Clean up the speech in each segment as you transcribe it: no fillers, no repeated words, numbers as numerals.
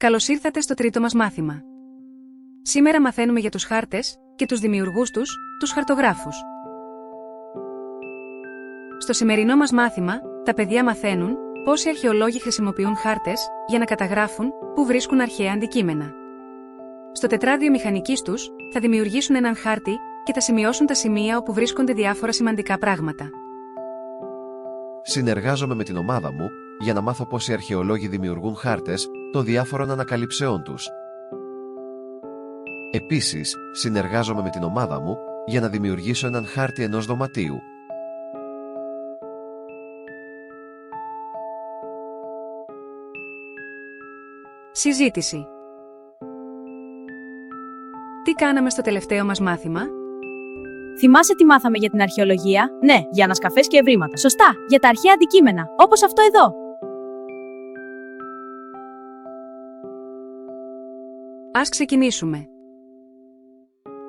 Καλώς ήρθατε στο τρίτο μας μάθημα. Σήμερα μαθαίνουμε για τους χάρτες και τους δημιουργούς τους, τους χαρτογράφους. Στο σημερινό μας μάθημα, τα παιδιά μαθαίνουν πώς οι αρχαιολόγοι χρησιμοποιούν χάρτες για να καταγράφουν πού βρίσκουν αρχαία αντικείμενα. Στο τετράδιο μηχανικής τους, θα δημιουργήσουν έναν χάρτη και θα σημειώσουν τα σημεία όπου βρίσκονται διάφορα σημαντικά πράγματα. Συνεργάζομαι με την ομάδα μου για να μάθω πώς οι αρχαιολόγοι δημιουργούν χάρτες των διάφορων ανακαλυψεών τους. Επίσης, συνεργάζομαι με την ομάδα μου για να δημιουργήσω έναν χάρτη ενός δωματίου. Συζήτηση. Τι κάναμε στο τελευταίο μας μάθημα? Θυμάσαι τι μάθαμε για την αρχαιολογία? Ναι, για ανασκαφές και ευρήματα. Σωστά, για τα αρχαία αντικείμενα, όπως αυτό εδώ. Ας ξεκινήσουμε.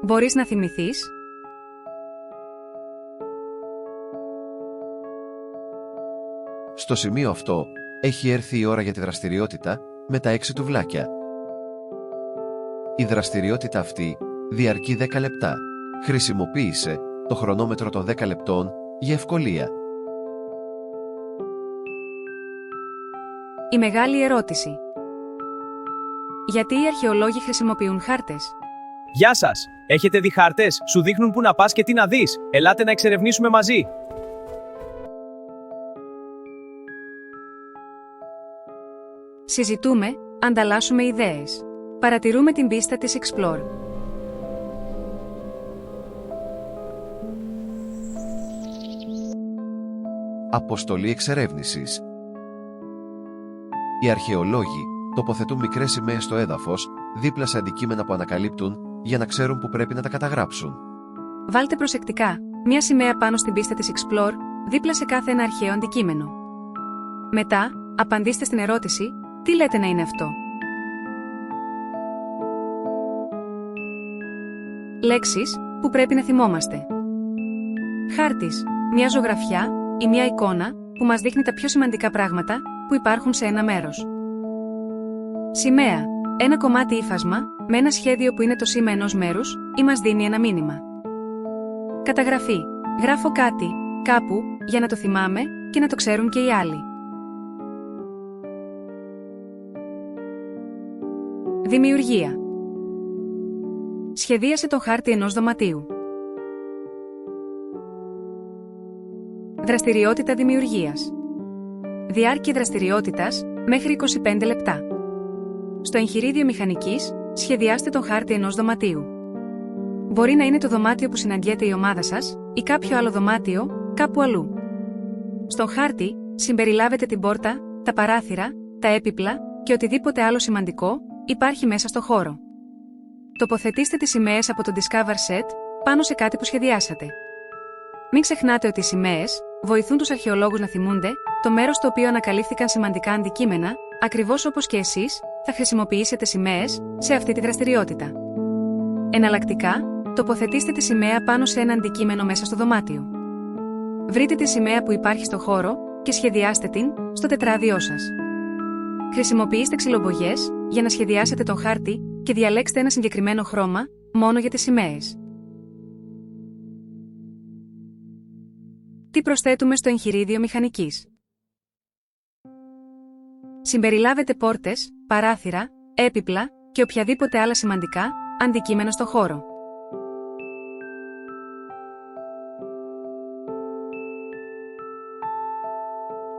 Μπορείς να θυμηθείς? Στο σημείο αυτό, έχει έρθει η ώρα για τη δραστηριότητα με τα 6 τουβλάκια. Η δραστηριότητα αυτή διαρκεί 10 λεπτά. Χρησιμοποίησε το χρονόμετρο των 10 λεπτών για ευκολία. Η μεγάλη ερώτηση. Γιατί οι αρχαιολόγοι χρησιμοποιούν χάρτες? Γεια σας! Έχετε δει χάρτες? Σου δείχνουν πού να πας και τι να δεις. Ελάτε να εξερευνήσουμε μαζί. Συζητούμε, ανταλλάσσουμε ιδέες. Παρατηρούμε την πίστα της Explore. Αποστολή εξερεύνησης. Οι αρχαιολόγοι τοποθετούν μικρές σημαίες στο έδαφος δίπλα σε αντικείμενα που ανακαλύπτουν για να ξέρουν που πρέπει να τα καταγράψουν. Βάλτε προσεκτικά μια σημαία πάνω στην πίστα της Explore, δίπλα σε κάθε ένα αρχαίο αντικείμενο. Μετά, απαντήστε στην ερώτηση, τι λέτε να είναι αυτό? Λέξεις που πρέπει να θυμόμαστε. Χάρτης, μια ζωγραφιά ή μια εικόνα που μας δείχνει τα πιο σημαντικά πράγματα που υπάρχουν σε ένα μέρος. Σημαία, ένα κομμάτι ύφασμα με ένα σχέδιο που είναι το σήμα ενός μέρους ή μας δίνει ένα μήνυμα. Καταγραφή, γράφω κάτι, κάπου, για να το θυμάμαι και να το ξέρουν και οι άλλοι. Δημιουργία. Σχεδίασε τον χάρτη ενός δωματίου. Δραστηριότητα δημιουργίας. Διάρκεια δραστηριότητας μέχρι 25 λεπτά. Στο εγχειρίδιο μηχανικής, σχεδιάστε τον χάρτη ενός δωματίου. Μπορεί να είναι το δωμάτιο που συναντιέται η ομάδα σας ή κάποιο άλλο δωμάτιο, κάπου αλλού. Στον χάρτη, συμπεριλάβετε την πόρτα, τα παράθυρα, τα έπιπλα και οτιδήποτε άλλο σημαντικό υπάρχει μέσα στο χώρο. Τοποθετήστε τις σημαίες από το Discover Set πάνω σε κάτι που σχεδιάσατε. Μην ξεχνάτε ότι οι σημαίες βοηθούν τους αρχαιολόγους να θυμούνται το μέρος στο οποίο ανακαλύφθηκαν σημαντικά αντικείμενα, ακριβώς όπως και εσείς θα χρησιμοποιήσετε σημαίες σε αυτή τη δραστηριότητα. Εναλλακτικά, τοποθετήστε τη σημαία πάνω σε ένα αντικείμενο μέσα στο δωμάτιο. Βρείτε τη σημαία που υπάρχει στο χώρο και σχεδιάστε την στο τετράδιό σας. Χρησιμοποιήστε ξυλομπογιές για να σχεδιάσετε τον χάρτη και διαλέξτε ένα συγκεκριμένο χρώμα μόνο για τις σημαίες. Τι προσθέτουμε στο εγχειρίδιο μηχανικής? Συμπεριλάβετε πόρτες, παράθυρα, έπιπλα και οποιαδήποτε άλλα σημαντικά αντικείμενα στο χώρο.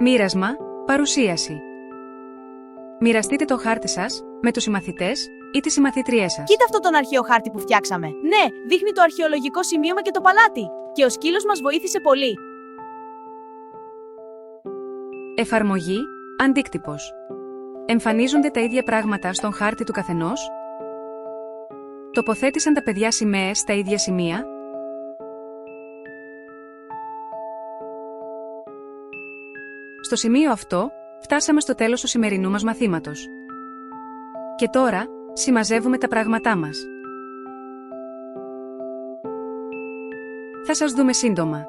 Μοίρασμα, παρουσίαση. Μοιραστείτε το χάρτη σας με τους συμμαθητές ή τις συμμαθήτριές σας. Κοίτα αυτό τον αρχαίο χάρτη που φτιάξαμε. Ναι, δείχνει το αρχαιολογικό σημείωμα και το παλάτι. Και ο σκύλος μας βοήθησε πολύ. Εφαρμογή, αντίκτυπος. Εμφανίζονται τα ίδια πράγματα στον χάρτη του καθενός? Τοποθέτησαν τα παιδιά σημαίες στα ίδια σημεία? Στο σημείο αυτό, φτάσαμε στο τέλος του σημερινού μας μαθήματος. Και τώρα, συμμαζεύουμε τα πράγματά μας. Θα σας δούμε σύντομα.